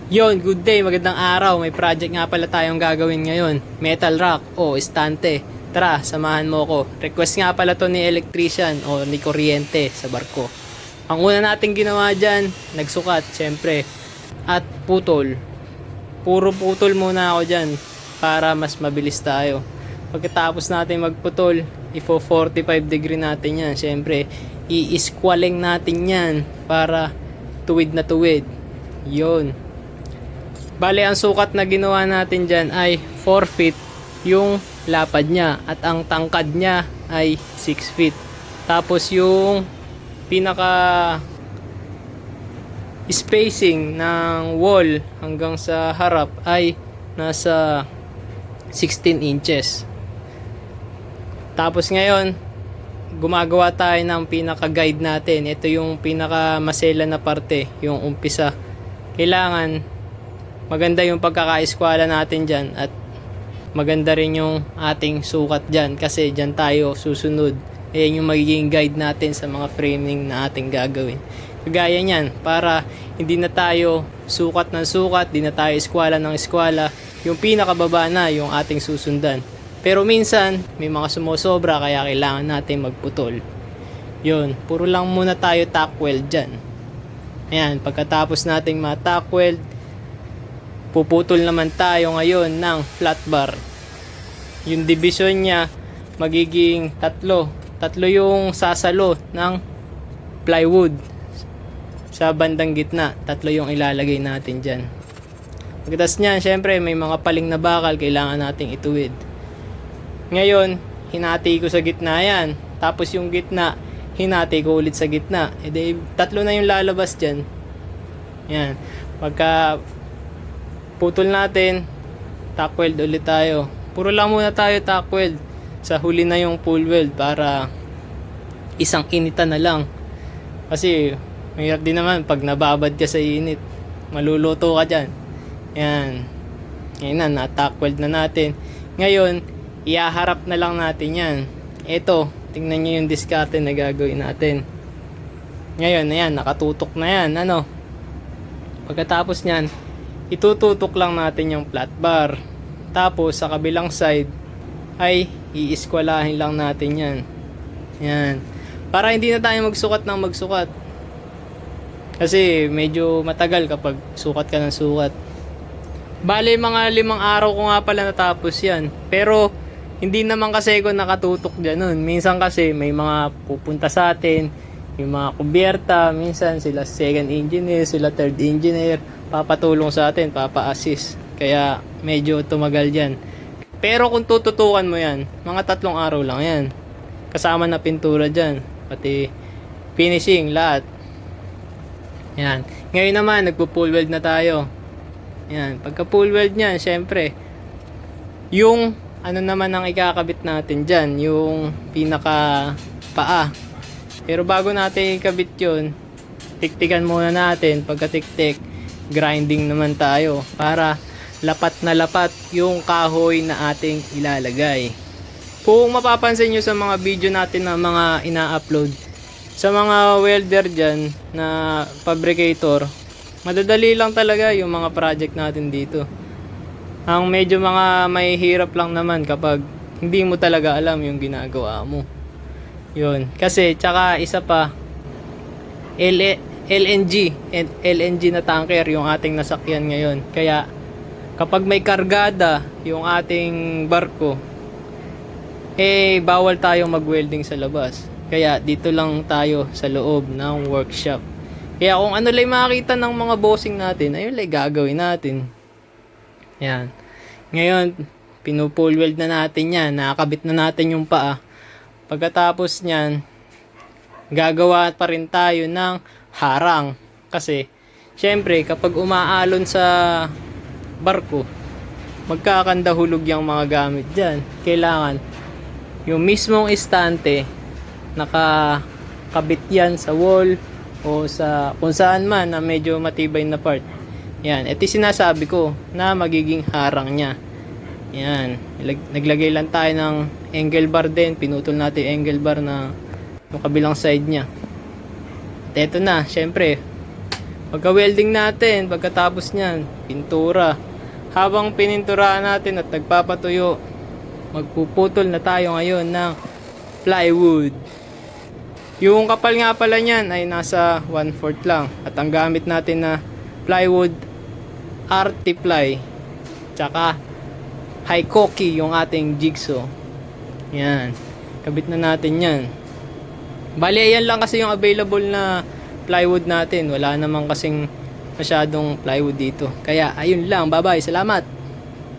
Yon, good day, magandang araw. May project nga pala tayong gagawin ngayon. Metal rock o estante. Tara, samahan mo ko. Request nga pala to ni electrician o ni kuryente sa barko. Ang una nating ginawa dyan, nagsukat, syempre. At putol. Puro putol muna ako dyan para mas mabilis tayo. Pagkatapos natin magputol, ifo 45 degree natin yan. Syempre, i-squaling natin yan para tuwid na tuwid. Yon. Bale, ang sukat na ginawa natin dyan ay 4 feet yung lapad niya at ang tangkad niya ay 6 feet. Tapos yung pinaka spacing ng wall hanggang sa harap ay nasa 16 inches. Tapos ngayon, gumagawa tayo ng pinaka guide natin. Ito yung pinaka masela na parte, yung umpisa. Kailangan maganda yung pagkakaeskwala natin dyan at maganda rin yung ating sukat dyan kasi dyan tayo susunod. Ayan yung magiging guide natin sa mga framing na ating gagawin. Kagaya nyan, para hindi na tayo sukat ng sukat, hindi na tayo eskwala ng eskwala, yung pinakababa na yung ating susundan. Pero minsan, may mga sumusobra kaya kailangan natin magputol. Yun, puro lang muna tayo tack weld dyan. Ayan, pagkatapos nating ma-tack weld, puputol naman tayo ngayon ng flat bar. Yung division niya magiging tatlo. Tatlo yung sasalo ng plywood sa bandang gitna. Tatlo yung ilalagay natin dyan. Pagkatapos niyan, syempre may mga paling na bakal kailangan nating ituwid. Ngayon, hinati ko sa gitna yan. Tapos yung gitna, hinati ko ulit sa gitna. E di, tatlo na yung lalabas dyan. Yan. Pagka putol natin, tack weld ulit tayo. Puro lang muna tayo tack weld. Sa huli na yung full weld para isang initan na lang. Kasi mahirap din naman pag nababad ka sa init. Maluluto ka dyan. Yan. Ngayon na, tack weld na natin. Ngayon, iaharap na lang natin yan. Ito, tingnan nyo yung diskarte na gagawin natin. Ngayon, ayan, nakatutok na yan. Ano? Pagkatapos nyan, itututok lang natin yung flat bar. Tapos sa kabilang side ay iiskwalahin lang natin yan. Yan. Para hindi na tayo magsukat ng magsukat. Kasi medyo matagal kapag sukat ka ng sukat. Bale, mga 5 araw ko nga pala natapos yan. Pero hindi naman kasi ako nakatutok dyan nun. Minsan kasi may mga pupunta sa atin, yung mga kubyerta, minsan sila second engineer, sila third engineer, papatulong sa atin, papa-assist. Kaya medyo tumagal yan. Pero kung tututukan mo yan, mga 3 araw lang yan. Kasama na pintura dyan, pati finishing, lahat. Yan. Ngayon naman, nagpo-full weld na tayo. Yan. Pagka full weld nyan, syempre, yung ano naman ang ikakabit natin dyan, yung pinaka paa. Pero bago natin ikabit yun, tiktikan muna natin. Pagka tik-tik, grinding naman tayo para lapat na lapat yung kahoy na ating ilalagay. Kung mapapansin nyo sa mga video natin na mga ina-upload, sa mga welder dyan na fabricator, madadali lang talaga yung mga project natin dito. Ang medyo mga may hirap lang naman kapag hindi mo talaga alam yung ginagawa mo. Yun. Kasi, tsaka isa pa, LNG na tanker yung ating nasakyan ngayon. Kaya, kapag may kargada yung ating barko, bawal tayong mag-welding sa labas. Kaya, dito lang tayo sa loob ng workshop. Kaya, kung ano lang makakita ng mga bossing natin, ayun lang gagawin natin. Yan. Ngayon, pinupull weld na natin yan. Nakakabit na natin yung paa. Pagkatapos nyan, gagawa pa rin tayo ng harang. Kasi, syempre, kapag umaalon sa barko, magkakandahulog yung mga gamit dyan. Kailangan, yung mismong estante, nakakabit yan sa wall o sa kung saan man na medyo matibay na part. Yan, ito sinasabi ko na magiging harang niya. Yan, naglagay lang tayo ng angle bar din. Pinutol natin yung angle bar na yung kabilang side niya. At ito na, syempre, Pagka-welding natin, pagkatapos niyan, pintura. Habang pininturahan natin at nagpapatuyo, magpuputol na tayo ngayon ng plywood. Yung kapal nga pala niyan ay nasa 1/4 lang. At ang gamit natin na plywood, Artiply. Tsaka Hikoki yung ating jigsaw. Yan. Kabit na natin yan. Bali, yan lang kasi yung available na plywood natin. Wala naman kasing masyadong plywood dito. Kaya, ayun lang. Bye-bye. Salamat.